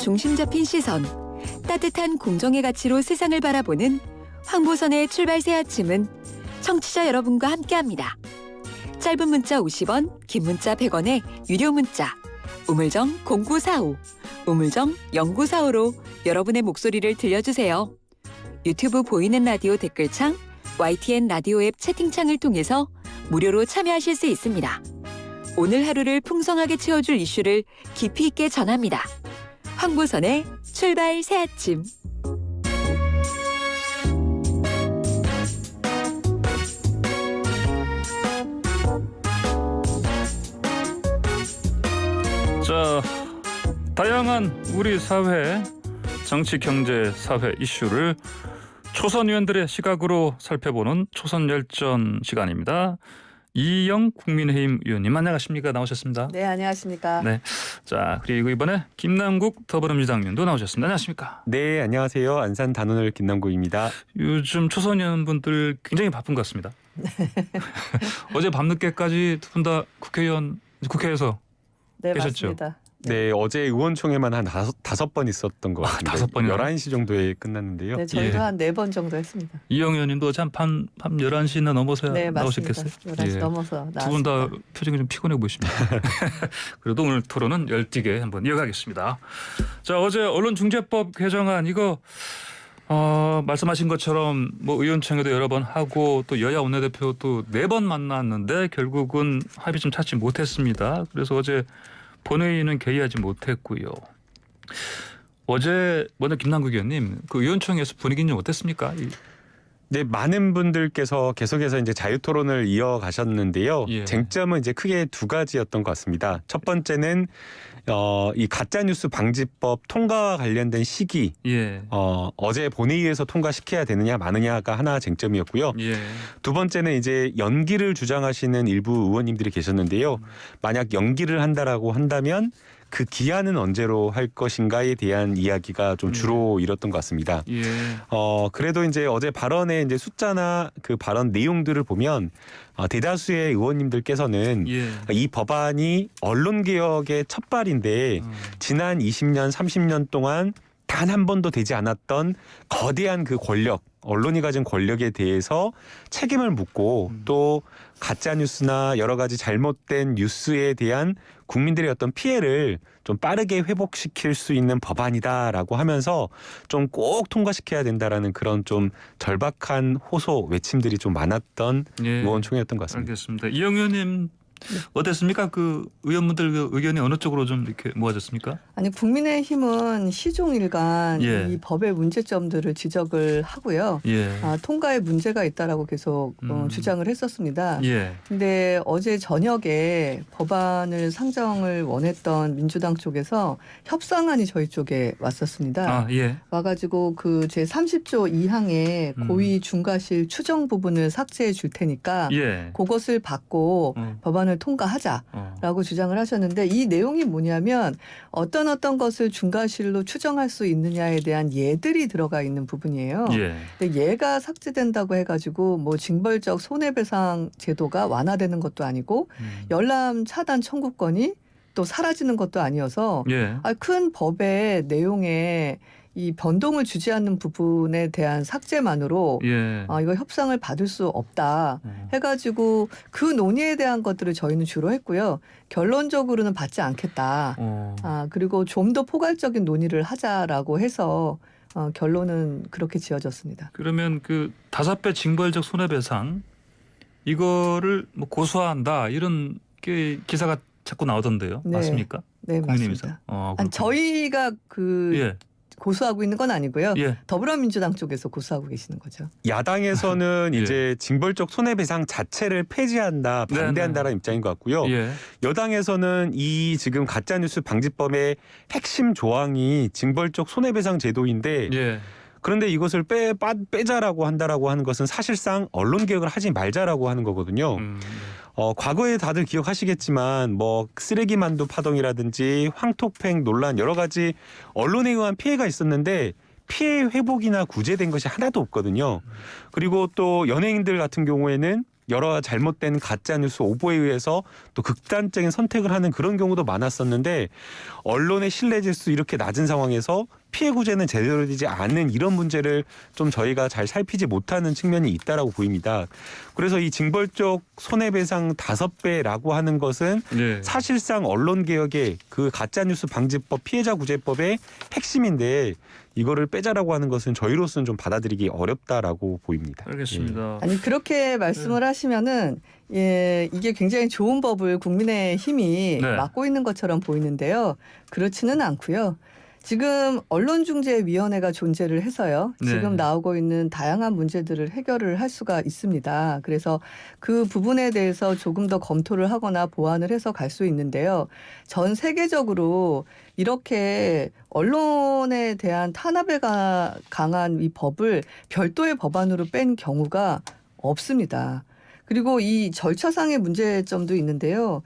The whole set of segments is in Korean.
중심 잡힌 시선, 따뜻한 공정의 가치로 세상을 바라보는 황보선의 출발 새 아침은 청취자 여러분과 함께합니다. 짧은 문자 50원, 긴 문자 100원에 유료 문자 우물정 0945, 우물정 0945로 여러분의 목소리를 들려주세요. 유튜브 보이는 라디오 댓글창, YTN 라디오 앱 채팅창을 통해서 무료로 참여하실 수 있습니다. 오늘 하루를 풍성하게 채워줄 이슈를 깊이 있게 전합니다. 황보선의 출발 새 아침. 자, 다양한 우리 사회, 정치, 경제, 사회 이슈를 초선 의원들의 시각으로 살펴보는 초선열전 시간입니다. 이영 국민의힘 의원님 안녕하십니까? 나오셨습니다. 네, 안녕하십니까? 네, 자 그리고 이번에 김남국 더불어민주당 의원도 나오셨습니다. 안녕하십니까? 네, 안녕하세요. 안산 단원을 김남국입니다. 요즘 초선 의원분들 굉장히 바쁜 것 같습니다. 어제 밤늦게까지 두 분 다 국회에서 네, 계셨죠? 맞습니다. 네, 어제 의원총회만 한 다섯 번 있었던 것 같습니다. 5번이나? 11시 정도에 끝났는데요. 네, 저희도 예. 한 4번 정도 했습니다. 이영 의원님도 어제 밤 11시나 넘어서야 네, 맞습니다. 나오셨겠어요? 11시 예. 넘어서 나왔습니다. 두 분 다 표정이 좀 피곤해 보이십니다. 그래도 오늘 토론은 열띠게 한번 이어가겠습니다. 자, 어제 언론중재법 개정안 이거 말씀하신 것처럼 뭐 의원총회도 여러 번 하고 또 여야 원내대표도 4번 만났는데 결국은 합의 좀 찾지 못했습니다. 그래서 어제 본회의는 개의하지 못했고요. 어제 먼저 김남국 의원님 그 의원총회에서 분위기는 어땠습니까? 네, 많은 분들께서 계속해서 이제 자유토론을 이어가셨는데요. 예. 쟁점은 이제 크게 두 가지였던 것 같습니다. 첫 번째는 이 가짜뉴스 방지법 통과와 관련된 시기, 예. 어제 본회의에서 통과시켜야 되느냐 마느냐가 하나 쟁점이었고요. 예. 두 번째는 이제 연기를 주장하시는 일부 의원님들이 계셨는데요. 만약 연기를 한다라고 한다면 그 기한은 언제로 할 것인가에 대한 이야기가 좀 주로 이뤘던 것 같습니다. 예. 그래도 이제 어제 발언의 이제 숫자나 그 발언 내용들을 보면 대다수의 의원님들께서는 예. 이 법안이 언론개혁의 첫발인데 지난 20년, 30년 동안 단 한 번도 되지 않았던 거대한 그 권력, 언론이 가진 권력에 대해서 책임을 묻고 또 가짜뉴스나 여러 가지 잘못된 뉴스에 대한 국민들의 어떤 피해를 좀 빠르게 회복시킬 수 있는 법안이다라고 하면서 좀 꼭 통과시켜야 된다라는 그런 좀 절박한 호소, 외침들이 좀 많았던 예. 의원총회였던 것 같습니다. 알겠습니다. 이영 의원님 어땠습니까? 그 의원분들 그 의견이 어느 쪽으로 좀 이렇게 모아졌습니까? 아니, 국민의힘은 시종일관 예. 이 법의 문제점들을 지적을 하고요. 예. 통과에 문제가 있다라고 계속 주장을 했었습니다. 예. 근데 어제 저녁에 법안을 상정을 원했던 민주당 쪽에서 협상안이 저희 쪽에 왔었습니다. 예. 와가지고 그 제 30조 2항의 고의 중과실 추정 부분을 삭제해 줄 테니까 예. 그것을 받고 법안을 통과하자라고 주장을 하셨는데 이 내용이 뭐냐면 어떤 것을 중과실로 추정할 수 있느냐에 대한 예들이 들어가 있는 부분이에요. 예. 근데 얘가 삭제된다고 해가지고 뭐 징벌적 손해배상 제도가 완화되는 것도 아니고 열람 차단 청구권이 또 사라지는 것도 아니어서 예. 큰 법의 내용에 이 변동을 주지 않는 부분에 대한 삭제만으로 예. 이거 협상을 받을 수 없다 해가지고 그 논의에 대한 것들을 저희는 주로 했고요. 결론적으로는 받지 않겠다. 그리고 좀 더 포괄적인 논의를 하자라고 해서 결론은 그렇게 지어졌습니다. 그러면 그 5배 징벌적 손해배상 이거를 뭐 고소한다 이런 게 기사가 자꾸 나오던데요. 네. 맞습니까? 네, 국민의힘에서. 맞습니다. 아니, 저희가 예. 고소하고 있는 건 아니고요. 예. 더불어민주당 쪽에서 고소하고 계시는 거죠. 야당에서는 예. 이제 징벌적 손해배상 자체를 폐지한다, 반대한다라는 입장인 것 같고요. 예. 여당에서는 이 지금 가짜뉴스 방지법의 핵심 조항이 징벌적 손해배상 제도인데 예. 그런데 이것을 빼자라고 한다라고 하는 것은 사실상 언론 개혁을 하지 말자라고 하는 거거든요. 과거에 다들 기억하시겠지만 뭐 쓰레기 만두 파동이라든지 황토팽 논란 여러 가지 언론에 의한 피해가 있었는데 피해 회복이나 구제된 것이 하나도 없거든요. 그리고 또 연예인들 같은 경우에는 여러 잘못된 가짜뉴스 오보에 의해서 또 극단적인 선택을 하는 그런 경우도 많았었는데 언론의 신뢰 지수 이렇게 낮은 상황에서 피해 구제는 제대로 되지 않는 이런 문제를 좀 저희가 잘 살피지 못하는 측면이 있다라고 보입니다. 그래서 이 징벌적 손해배상 5배라고 하는 것은 네. 사실상 언론개혁의 그 가짜뉴스 방지법 피해자 구제법의 핵심인데 이거를 빼자라고 하는 것은 저희로서는 좀 받아들이기 어렵다라고 보입니다. 알겠습니다. 아니 그렇게 말씀을 하시면은 예, 이게 굉장히 좋은 법을 국민의힘이 네. 맡고 있는 것처럼 보이는데요. 그렇지는 않고요. 지금 언론중재위원회가 존재를 해서요. 네. 지금 나오고 있는 다양한 문제들을 해결을 할 수가 있습니다. 그래서 그 부분에 대해서 조금 더 검토를 하거나 보완을 해서 갈 수 있는데요. 전 세계적으로 이렇게 언론에 대한 탄압에 강한 이 법을 별도의 법안으로 뺀 경우가 없습니다. 그리고 이 절차상의 문제점도 있는데요.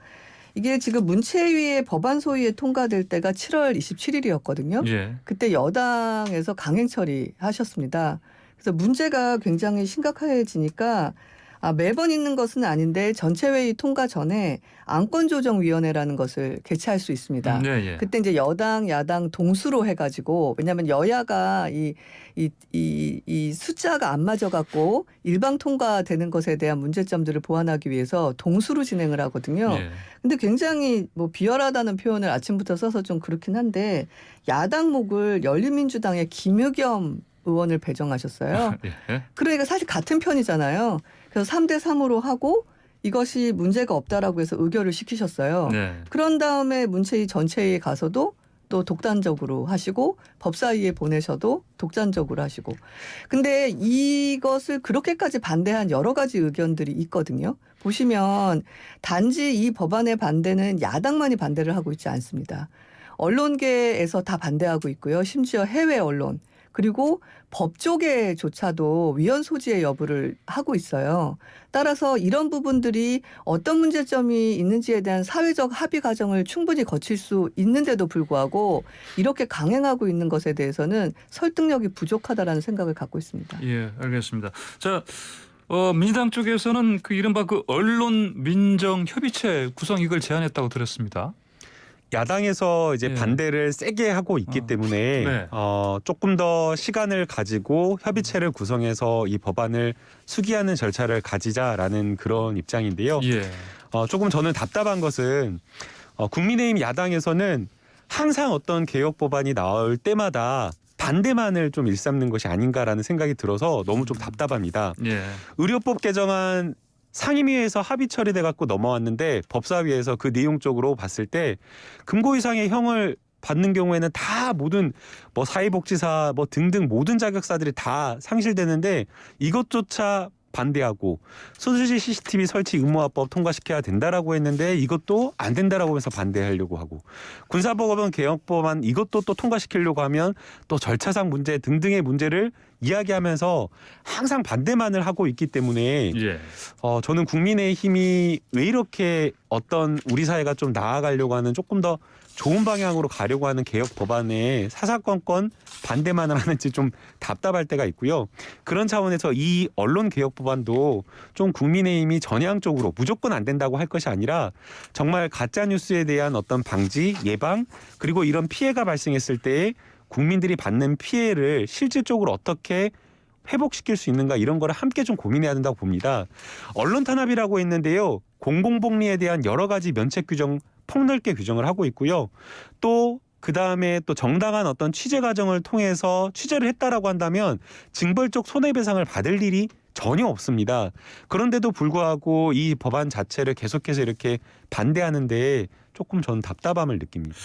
이게 지금 문체위의 법안 소위에 통과될 때가 7월 27일이었거든요. 예. 그때 여당에서 강행 처리하셨습니다. 그래서 문제가 굉장히 심각해지니까 매번 있는 것은 아닌데 전체회의 통과 전에 안건조정위원회라는 것을 개최할 수 있습니다. 네, 예. 그때 이제 여당, 야당 동수로 해가지고 왜냐하면 여야가 이 숫자가 안 맞아갖고 일방 통과되는 것에 대한 문제점들을 보완하기 위해서 동수로 진행을 하거든요. 예. 근데 굉장히 뭐 비열하다는 표현을 아침부터 써서 좀 그렇긴 한데 야당목을 열린민주당의 김의겸 의원을 배정하셨어요. 예. 그러니까 사실 같은 편이잖아요. 그래서 3대 3으로 하고 이것이 문제가 없다라고 해서 의결을 시키셨어요. 네. 그런 다음에 문체위 전체회의에 가서도 또 독단적으로 하시고 법사위에 보내셔도 독단적으로 하시고. 근데 이것을 그렇게까지 반대한 여러 가지 의견들이 있거든요. 보시면 단지 이 법안의 반대는 야당만이 반대를 하고 있지 않습니다. 언론계에서 다 반대하고 있고요. 심지어 해외 언론. 그리고 법조계조차도 위헌 소지의 여부를 하고 있어요. 따라서 이런 부분들이 어떤 문제점이 있는지에 대한 사회적 합의 과정을 충분히 거칠 수 있는데도 불구하고 이렇게 강행하고 있는 것에 대해서는 설득력이 부족하다라는 생각을 갖고 있습니다. 예, 알겠습니다. 자, 민주당 쪽에서는 그 이른바 그 언론 민정 협의체 구성 이걸 제안했다고 들었습니다. 야당에서 이제 예. 반대를 세게 하고 있기 때문에 네. 조금 더 시간을 가지고 협의체를 구성해서 이 법안을 수기하는 절차를 가지자라는 그런 입장인데요. 예. 조금 저는 답답한 것은 국민의힘 야당에서는 항상 어떤 개혁 법안이 나올 때마다 반대만을 좀 일삼는 것이 아닌가라는 생각이 들어서 너무 좀 답답합니다. 예. 의료법 개정안 상임위에서 합의 처리돼 갖고 넘어왔는데 법사위에서 그 내용적으로 봤을 때 금고 이상의 형을 받는 경우에는 다 모든 뭐 사회복지사 뭐 등등 모든 자격사들이 다 상실되는데 이것조차 반대하고 소수지 CCTV 설치 의무화법 통과시켜야 된다라고 했는데 이것도 안 된다라고 해서 반대하려고 하고 군사법원 개혁법안 이것도 또 통과시키려고 하면 또 절차상 문제 등등의 문제를 이야기하면서 항상 반대만을 하고 있기 때문에 예. 저는 국민의힘이 왜 이렇게 어떤 우리 사회가 좀 나아가려고 하는 조금 더 좋은 방향으로 가려고 하는 개혁 법안에 사사건건 반대만을 하는지 좀 답답할 때가 있고요. 그런 차원에서 이 언론 개혁 법안도 좀 국민의힘이 전향적으로 무조건 안 된다고 할 것이 아니라 정말 가짜 뉴스에 대한 어떤 방지, 예방 그리고 이런 피해가 발생했을 때 국민들이 받는 피해를 실질적으로 어떻게 회복시킬 수 있는가 이런 거를 함께 좀 고민해야 된다고 봅니다. 언론 탄압이라고 했는데요. 공공복리에 대한 여러 가지 면책 규정 폭넓게 규정을 하고 있고요. 또 그다음에 또 정당한 어떤 취재 과정을 통해서 취재를 했다라고 한다면 징벌적 손해배상을 받을 일이 전혀 없습니다. 그런데도 불구하고 이 법안 자체를 계속해서 이렇게 반대하는데 조금 전 답답함을 느낍니다.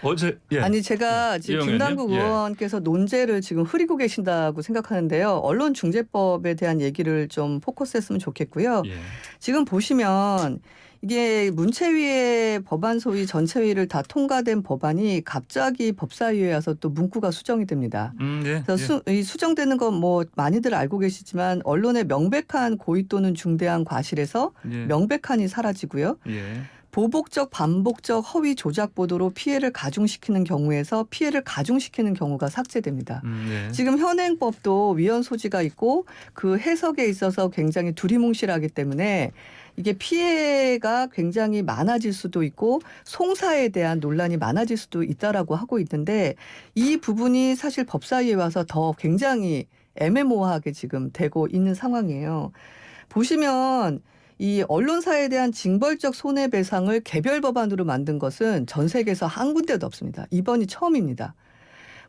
어제 예. 아니 제가 지금 이영애님? 김남국 예. 의원께서 논제를 지금 흐리고 계신다고 생각하는데요. 언론중재법에 대한 얘기를 좀 포커스했으면 좋겠고요. 예. 지금 보시면 이게 문체위의 법안 소위 전체위를 다 통과된 법안이 갑자기 법사위에 와서 또 문구가 수정이 됩니다. 예. 그래서 이 수정되는 건 뭐 많이들 알고 계시지만 언론의 명백한 고의 또는 중대한 과실에서 예. 명백한이 사라지고요. 예. 보복적, 반복적 허위 조작 보도로 피해를 가중시키는 경우에서 피해를 가중시키는 경우가 삭제됩니다. 예. 지금 현행법도 위헌 소지가 있고 그 해석에 있어서 굉장히 두리뭉실하기 때문에 이게 피해가 굉장히 많아질 수도 있고 송사에 대한 논란이 많아질 수도 있다라고 하고 있는데 이 부분이 사실 법사위에 와서 더 굉장히 애매모호하게 지금 되고 있는 상황이에요. 보시면 이 언론사에 대한 징벌적 손해배상을 개별 법안으로 만든 것은 전 세계에서 한 군데도 없습니다. 이번이 처음입니다.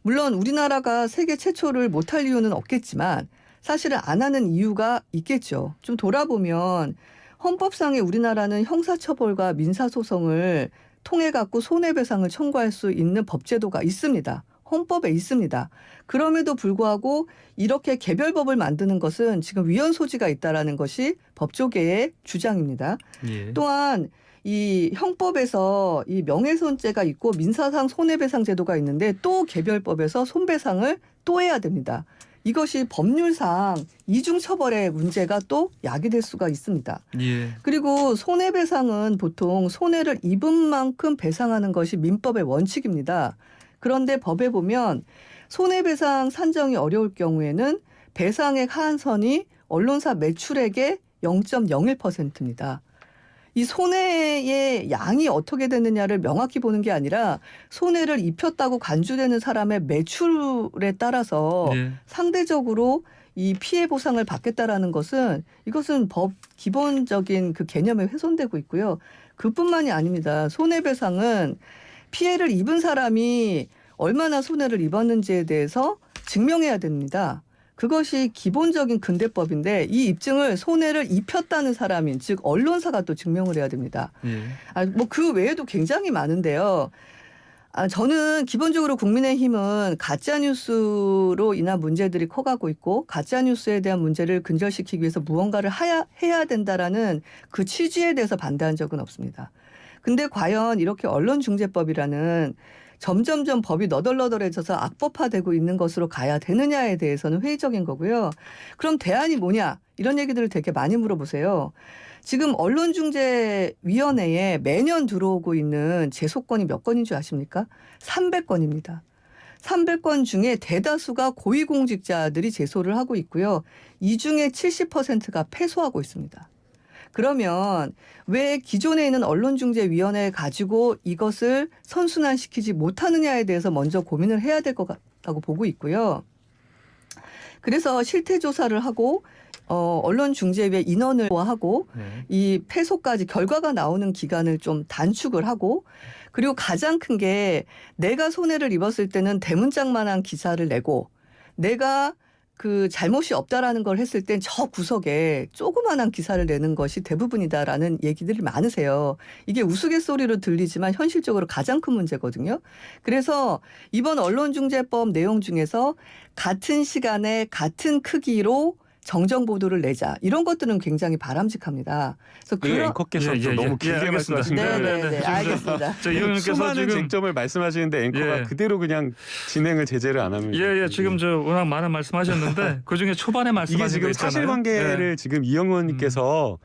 물론 우리나라가 세계 최초를 못할 이유는 없겠지만 사실은 안 하는 이유가 있겠죠. 좀 돌아보면 헌법상에 우리나라는 형사처벌과 민사소송을 통해 갖고 손해배상을 청구할 수 있는 법제도가 있습니다. 헌법에 있습니다. 그럼에도 불구하고 이렇게 개별법을 만드는 것은 지금 위헌 소지가 있다라는 것이 법조계의 주장입니다. 예. 또한 이 형법에서 이 명예훼손죄가 있고 민사상 손해배상 제도가 있는데 또 개별법에서 손배상을 또 해야 됩니다. 이것이 법률상 이중처벌의 문제가 또 야기될 수가 있습니다. 예. 그리고 손해배상은 보통 손해를 입은 만큼 배상하는 것이 민법의 원칙입니다. 그런데 법에 보면 손해배상 산정이 어려울 경우에는 배상액 하한선이 언론사 매출액의 0.01%입니다. 이 손해의 양이 어떻게 되느냐를 명확히 보는 게 아니라 손해를 입혔다고 간주되는 사람의 매출에 따라서 예. 상대적으로 이 피해 보상을 받겠다라는 것은 이것은 법 기본적인 그 개념에 훼손되고 있고요. 그뿐만이 아닙니다. 손해배상은 피해를 입은 사람이 얼마나 손해를 입었는지에 대해서 증명해야 됩니다. 그것이 기본적인 근대법인데 이 입증을 손해를 입혔다는 사람인 즉 언론사가 또 증명을 해야 됩니다. 예. 뭐 그 외에도 굉장히 많은데요. 저는 기본적으로 국민의힘은 가짜뉴스로 인한 문제들이 커가고 있고 가짜뉴스에 대한 문제를 근절시키기 위해서 무언가를 해야 된다라는 그 취지에 대해서 반대한 적은 없습니다. 근데 과연 이렇게 언론중재법이라는 점점점 법이 너덜너덜해져서 악법화되고 있는 것으로 가야 되느냐에 대해서는 회의적인 거고요. 그럼 대안이 뭐냐? 이런 얘기들을 되게 많이 물어보세요. 지금 언론중재위원회에 매년 들어오고 있는 제소건이 몇 건인 줄 아십니까? 300건입니다. 300건 중에 대다수가 고위공직자들이 제소를 하고 있고요. 이 중에 70%가 패소하고 있습니다. 그러면 왜 기존에 있는 언론중재위원회 가지고 이것을 선순환시키지 못하느냐에 대해서 먼저 고민을 해야 될 것 같다고 보고 있고요. 그래서 실태조사를 하고 언론중재위의 인원을 하고 네. 이 패소까지 결과가 나오는 기간을 좀 단축을 하고 그리고 가장 큰 게 내가 손해를 입었을 때는 대문짝만한 기사를 내고 내가 그 잘못이 없다라는 걸 했을 땐 저 구석에 조그만한 기사를 내는 것이 대부분이다라는 얘기들이 많으세요. 이게 우스갯소리로 들리지만 현실적으로 가장 큰 문제거든요. 그래서 이번 언론중재법 내용 중에서 같은 시간에 같은 크기로 정정 보도를 내자 이런 것들은 굉장히 바람직합니다. 그래서 그 앵커께서 좀 너무 길게 알겠습니다. 말씀하신 거예요. 네, 알겠습니다. 자, 이영님께서 수많은 지금 쟁점을 말씀하시는데 앵커가 예. 그대로 그냥 진행을 제재를 안 하면 예, 지금 저 워낙 많은 말씀하셨는데 그 중에 초반에 이게 말씀하신 거 지금 있잖아요. 사실관계를 예. 지금 이 의원님께서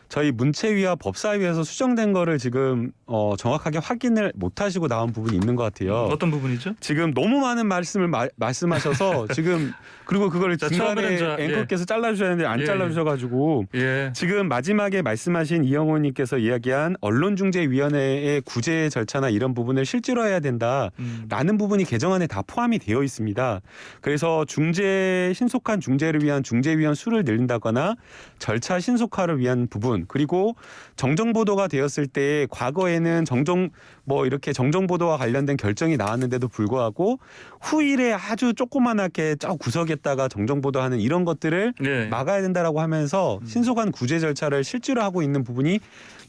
저희 문체위와 법사위에서 수정된 거를 지금 정확하게 확인을 못 하시고 나온 부분이 있는 것 같아요. 어떤 부분이죠? 지금 너무 많은 말씀을 말씀하셔서 지금 그리고 그걸 자, 중간에 처음에는 앵커께서 잘라주셨는데 안 예, 잘라주셔가지고 예. 지금 마지막에 말씀하신 이영호님께서 이야기한 언론중재위원회의 구제 절차나 이런 부분을 실질화해야 된다라는 부분이 개정안에 다 포함이 되어 있습니다. 그래서 신속한 중재를 위한 중재위원 수를 늘린다거나 절차 신속화를 위한 부분 그리고 정정보도가 되었을 때 과거에는 이렇게 정정보도와 관련된 결정이 나왔는데도 불구하고 후일에 아주 조그만하게 저 구석에다가 정정보도하는 이런 것들을 예. 막아야 된다라고 하면서 신속한 구제 절차를 실질화하고 있는 부분이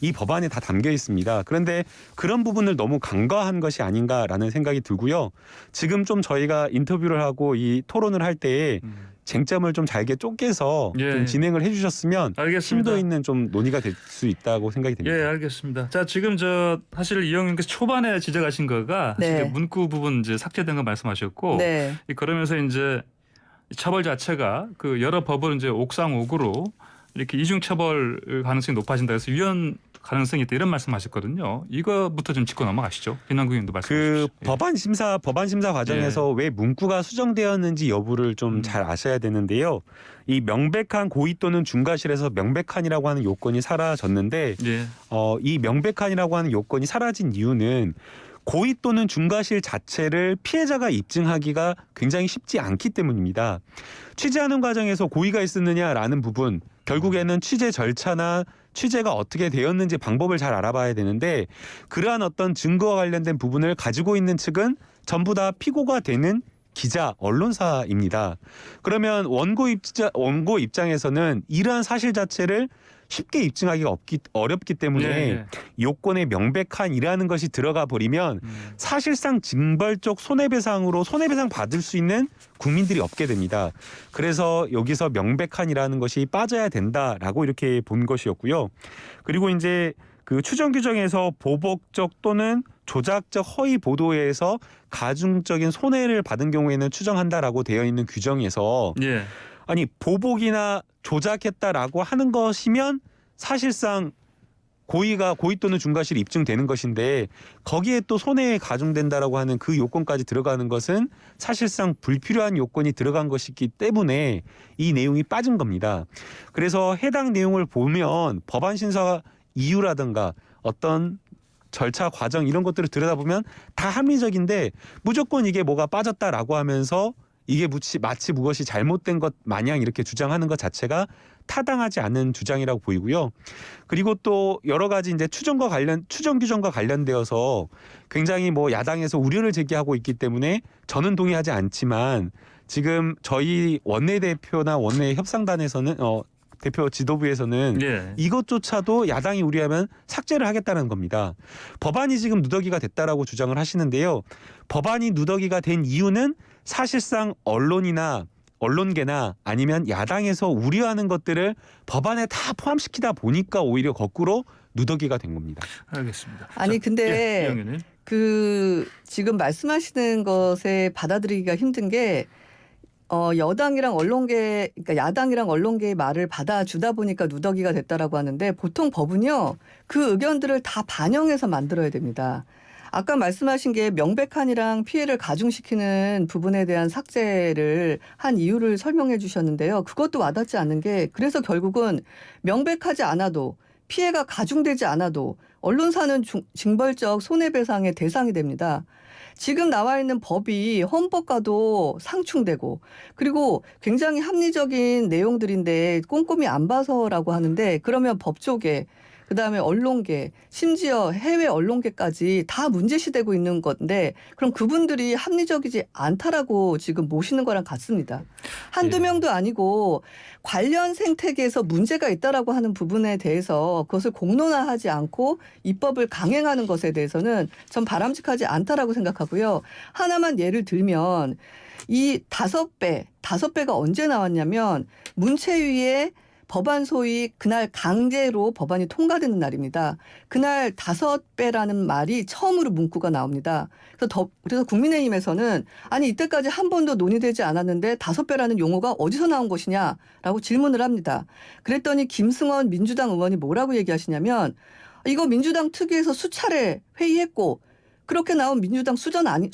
이 법안에 다 담겨 있습니다. 그런데 그런 부분을 너무 간과한 것이 아닌가라는 생각이 들고요. 지금 좀 저희가 인터뷰를 하고 이 토론을 할 때 쟁점을 좀 잘게 쪼개서 예. 좀 진행을 해주셨으면 알겠습니다. 심도 있는 좀 논의가 될 수 있다고 생각이 됩니다. 예, 알겠습니다. 자, 지금 사실 이영님께서 초반에 지적하신 거가 네. 사실 문구 부분 이제 삭제된 거 말씀하셨고 네. 그러면서 이제 처벌 자체가 그 여러 법을 이제 옥상옥으로 이렇게 이중 처벌 가능성이 높아진다. 그래서 위헌 가능성이 있다 이런 말씀하셨거든요. 이거부터 좀 짚고 넘어가시죠. 김남국 의원도 말씀해 그 주시죠. 예. 법안 심사 과정에서 왜 문구가 수정되었는지 여부를 좀 잘 아셔야 되는데요. 이 명백한 고의 또는 중과실에서 명백한이라고 하는 요건이 사라졌는데 예. 이 명백한이라고 하는 요건이 사라진 이유는 고의 또는 중과실 자체를 피해자가 입증하기가 굉장히 쉽지 않기 때문입니다. 취재하는 과정에서 고의가 있었느냐라는 부분, 결국에는 취재 절차나 취재가 어떻게 되었는지 방법을 잘 알아봐야 되는데 그러한 어떤 증거와 관련된 부분을 가지고 있는 측은 전부 다 피고가 되는 기자, 언론사입니다. 그러면 원고 입장에서는 이러한 사실 자체를 쉽게 입증하기가 어렵기 때문에 예. 요건에 명백한이라는 것이 들어가 버리면 사실상 징벌적 손해배상으로 손해배상 받을 수 있는 국민들이 없게 됩니다. 그래서 여기서 명백한이라는 것이 빠져야 된다라고 이렇게 본 것이었고요. 그리고 이제 그 추정 규정에서 보복적 또는 조작적 허위 보도에 의해서 가중적인 손해를 받은 경우에는 추정한다라고 되어 있는 규정에서 예. 아니 보복이나 조작했다라고 하는 것이면 사실상 고의 또는 중과실이 입증되는 것인데 거기에 또 손해에 가중된다라고 하는 그 요건까지 들어가는 것은 사실상 불필요한 요건이 들어간 것이기 때문에 이 내용이 빠진 겁니다. 그래서 해당 내용을 보면 법안 심사 이유라든가 어떤 절차 과정 이런 것들을 들여다보면 다 합리적인데 무조건 이게 뭐가 빠졌다라고 하면서 이게 마치 무엇이 잘못된 것 마냥 이렇게 주장하는 것 자체가 타당하지 않은 주장이라고 보이고요. 그리고 또 여러 가지 이제 추정 규정과 관련되어서 굉장히 뭐 야당에서 우려를 제기하고 있기 때문에 저는 동의하지 않지만 지금 저희 원내대표나 원내 협상단에서는 대표 지도부에서는 예. 이것조차도 야당이 우려하면 삭제를 하겠다는 겁니다. 법안이 지금 누더기가 됐다라고 주장을 하시는데요. 법안이 누더기가 된 이유는 사실상 언론계나 아니면 야당에서 우려하는 것들을 법안에 다 포함시키다 보니까 오히려 거꾸로 누더기가 된 겁니다. 알겠습니다. 아니 자, 근데 예, 이 의원님. 그 지금 말씀하시는 것에 받아들이기가 힘든 게 여당이랑 언론계, 그러니까 야당이랑 언론계의 말을 받아주다 보니까 누더기가 됐다라고 하는데 보통 법은요 그 의견들을 다 반영해서 만들어야 됩니다. 아까 말씀하신 게 명백한이랑 피해를 가중시키는 부분에 대한 삭제를 한 이유를 설명해 주셨는데요. 그것도 와닿지 않는 게 그래서 결국은 명백하지 않아도 피해가 가중되지 않아도 언론사는 징벌적 손해배상의 대상이 됩니다. 지금 나와 있는 법이 헌법과도 상충되고 그리고 굉장히 합리적인 내용들인데 꼼꼼히 안 봐서라고 하는데 그러면 법조계 그다음에 언론계 심지어 해외 언론계까지 다 문제시되고 있는 건데 그럼 그분들이 합리적이지 않다라고 지금 모시는 거랑 같습니다. 한두 예. 명도 아니고 관련 생태계에서 문제가 있다라고 하는 부분에 대해서 그것을 공론화하지 않고 입법을 강행하는 것에 대해서는 전 바람직하지 않다라고 생각하고요. 하나만 예를 들면 이 5배가 언제 나왔냐면 문체위에 법안 소위 그날 강제로 법안이 통과되는 날입니다. 그날 5배라는 말이 처음으로 문구가 나옵니다. 그래서 국민의힘에서는 아니 이때까지 한 번도 논의되지 않았는데 5배라는 용어가 어디서 나온 것이냐라고 질문을 합니다. 그랬더니 김승원 민주당 의원이 뭐라고 얘기하시냐면 이거 민주당 특위에서 수차례 회의했고 그렇게 나온 민주당 수정 아니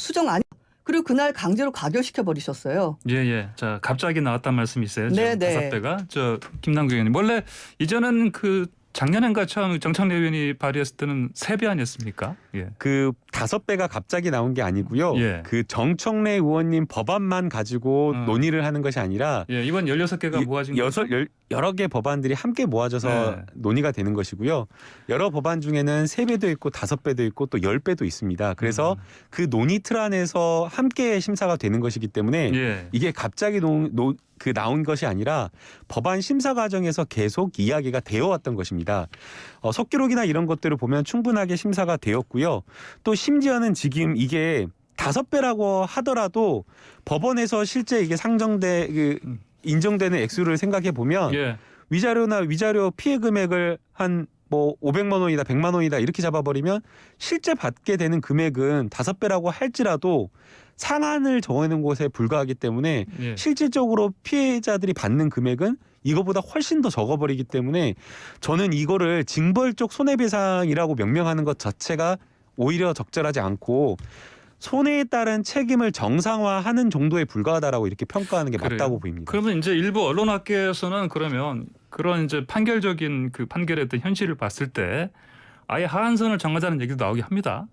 그리고 그날 강제로 가결시켜 버리셨어요. 예. 자, 갑자기 나왔단 말씀이세요. 네네. 5배가. 저 김남국 의원님. 원래 이전은 그 작년인가 처음 정청래 의원이 발의했을 때는 3배 아니었습니까? 예. 그 5배가 갑자기 나온 게 아니고요. 예. 그 정청래 의원님 법안만 가지고 논의를 하는 것이 아니라 예, 이번 16개가 모아진 거죠? 여러 개 법안들이 함께 모아져서 네. 논의가 되는 것이고요. 여러 법안 중에는 3배도 있고 5배도 있고 또 10배도 있습니다. 그래서 그 논의 틀 안에서 함께 심사가 되는 것이기 때문에 예. 이게 갑자기 나온 것이 아니라 법안 심사 과정에서 계속 이야기가 되어 왔던 것입니다. 속기록이나 이런 것들을 보면 충분하게 심사가 되었고요. 또 심지어는 지금 이게 5배라고 하더라도 법원에서 실제 이게 인정되는 액수를 생각해 보면 예. 위자료 피해 금액을 한 뭐 500만 원이다 100만 원이다 이렇게 잡아버리면 실제 받게 되는 금액은 5배라고 할지라도 상한을 정해놓은 곳에 불과하기 때문에 예. 실질적으로 피해자들이 받는 금액은 이거보다 훨씬 더 적어버리기 때문에 저는 이거를 징벌적 손해배상이라고 명명하는 것 자체가 오히려 적절하지 않고 손해에 따른 책임을 정상화하는 정도에 불과하다라고 이렇게 평가하는 게 그래요. 맞다고 보입니다. 그러면 이제 일부 언론학계에서는 그러면 그런 이제 판결적인 그 판결의 어떤 현실을 봤을 때 아예 하한선을 정하자는 얘기도 나오게 합니다.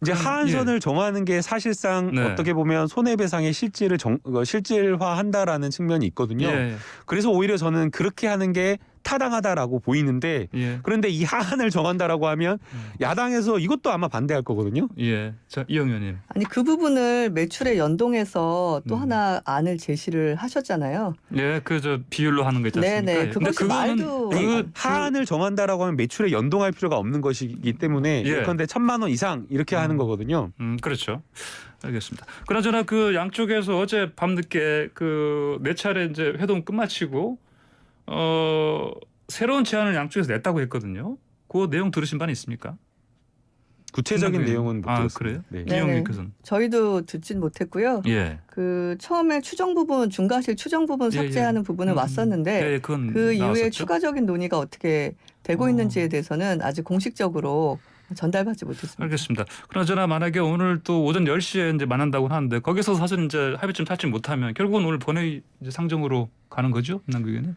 이제 하한선을 정하는 게 사실상 네. 어떻게 보면 손해배상의 실질을 실질화한다라는 측면이 있거든요. 예, 그래서 오히려 저는 그렇게 하는 게 타당하다라고 보이는데 예, 그런데 이 하한을 정한다라고 하면 야당에서 이것도 아마 반대할 거거든요. 예. 자, 이영 의원님. 아니 그 부분을 매출에 연동해서 또 하나 안을 제시를 하셨잖아요. 예, 그 저 비율로 하는 거 있지 않습니까? 네네. 예. 근데 그것이 말도 하한을 정한다라고 하면 매출에 연동할 필요가 없는 것이기 때문에 예. 그런데 1,000만 원 이상 이렇게 하는 거거든요. 그렇죠. 알겠습니다. 그나저나 그 양쪽에서 어제 밤늦게 그 네 차례 이제 회동 끝마치고 새로운 제안을 양쪽에서 냈다고 했거든요. 그 내용 들으신 바는 있습니까? 구체적인 김남국 내용은 못 아, 들었습니다. 그래요? 네. 네. 이영 의원께서는. 저희도 듣진 못했고요. 예. 그 처음에 추정 부분 중과실 추정 부분 예, 삭제하는 부분은 왔었는데 예, 그건 그 이후에 나왔었죠. 추가적인 논의가 어떻게 되고 있는지에 대해서는 아직 공식적으로 전달받지 못했습니다. 알겠습니다. 그나저나 만약에 오늘 또 오전 10시에 이제 만난다고 하는데 거기서 사실 이제 합의점 찾지 못하면 결국은 오늘 본회의 이제 상정으로 가는 거죠, 김남국 의원님?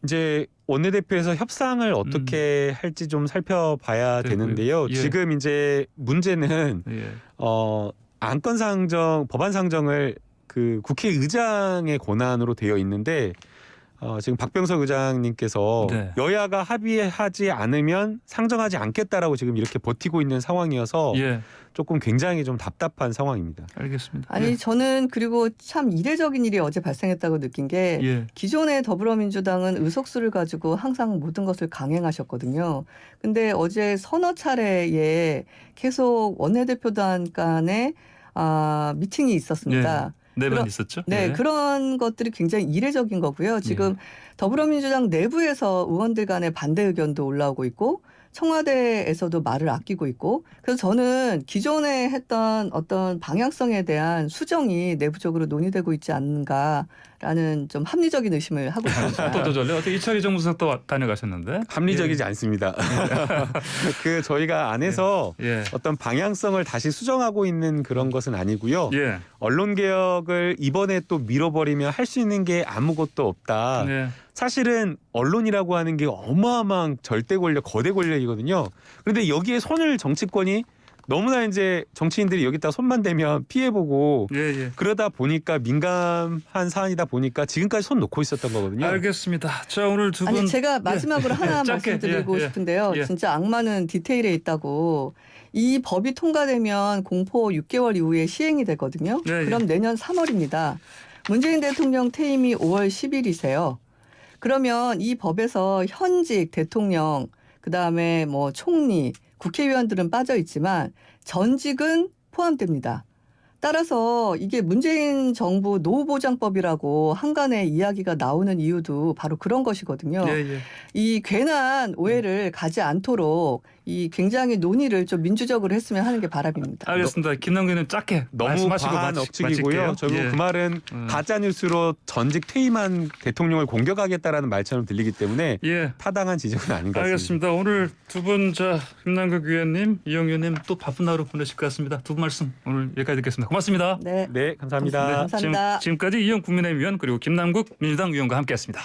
이제 원내대표에서 협상을 어떻게 할지 좀 살펴봐야 그리고요. 되는데요. 예. 지금 이제 문제는 예. 안건 상정, 법안 상정을 그 국회의장의 권한으로 되어 있는데 지금 박병석 의장님께서 네. 여야가 합의하지 않으면 상정하지 않겠다라고 지금 이렇게 버티고 있는 상황이어서 예. 조금 굉장히 좀 답답한 상황입니다. 알겠습니다. 아니 저는 그리고 참 이례적인 일이 어제 발생했다고 느낀 게 예. 기존의 더불어민주당은 의석수를 가지고 항상 모든 것을 강행하셨거든요. 근데 어제 서너 차례에 계속 원내대표단 간에 미팅이 있었습니다. 네 번 그럼- 있었죠. 네, 예. 그런 것들이 굉장히 이례적인 거고요. 지금 더불어민주당 내부에서 의원들 간의 반대 의견도 올라오고 있고 청와대에서도 말을 아끼고 있고 그래서 저는 기존에 했던 어떤 방향성에 대한 수정이 내부적으로 논의되고 있지 않는가라는 좀 합리적인 의심을 하고 있습니다. 또 전래 어떻게 이철희 정무수석도 다녀가셨는데 합리적이지 않습니다. 그 저희가 안에서 예. 어떤 방향성을 다시 수정하고 있는 그런 것은 아니고요. 예. 언론 개혁을 이번에 또 밀어버리면 할 수 있는 게 아무것도 없다. 네. 사실은 언론이라고 하는 게 어마어마한 절대 권력, 거대 권력이거든요. 그런데 여기에 손을 정치권이 너무나 이제 정치인들이 여기다 손만 대면 피해보고 예, 예. 그러다 보니까 민감한 사안이다 보니까 지금까지 손 놓고 있었던 거거든요. 알겠습니다. 자, 오늘 두 분 아니 제가 마지막으로 하나 짧게, 말씀드리고 예, 싶은데요. 예. 진짜 악마는 디테일에 있다고. 이 법이 통과되면 공포 6개월 이후에 시행이 되거든요. 예, 예. 그럼 내년 3월입니다. 문재인 대통령 퇴임이 5월 10일이세요. 그러면 이 법에서 현직 대통령, 그다음에 뭐 총리, 국회의원들은 빠져 있지만 전직은 포함됩니다. 따라서 이게 문재인 정부 노후보장법이라고 한간에 이야기가 나오는 이유도 바로 그런 것이거든요. 예, 예. 이 괜한 오해를 가지 않도록 이 굉장히 논의를 좀 민주적으로 했으면 하는 게 바람입니다. 알겠습니다. 김남국 의원님 짧게 너무 말씀하시고 과한 억측이고요. 마칠게요. 결국 예. 그 말은 가짜 뉴스로 전직 퇴임한 대통령을 공격하겠다라는 말처럼 들리기 때문에 예. 타당한 지적은 아닌 것 같습니다. 알겠습니다. 오늘 두 분 김남국 의원님, 이영 의원님 또 바쁜 하루 보내실 것 같습니다. 두 분 말씀 오늘 여기까지 듣겠습니다. 고맙습니다. 네. 네, 감사합니다. 감사합니다. 지금까지 이영 국민의힘 의원 그리고 김남국 민주당 의원과 함께했습니다.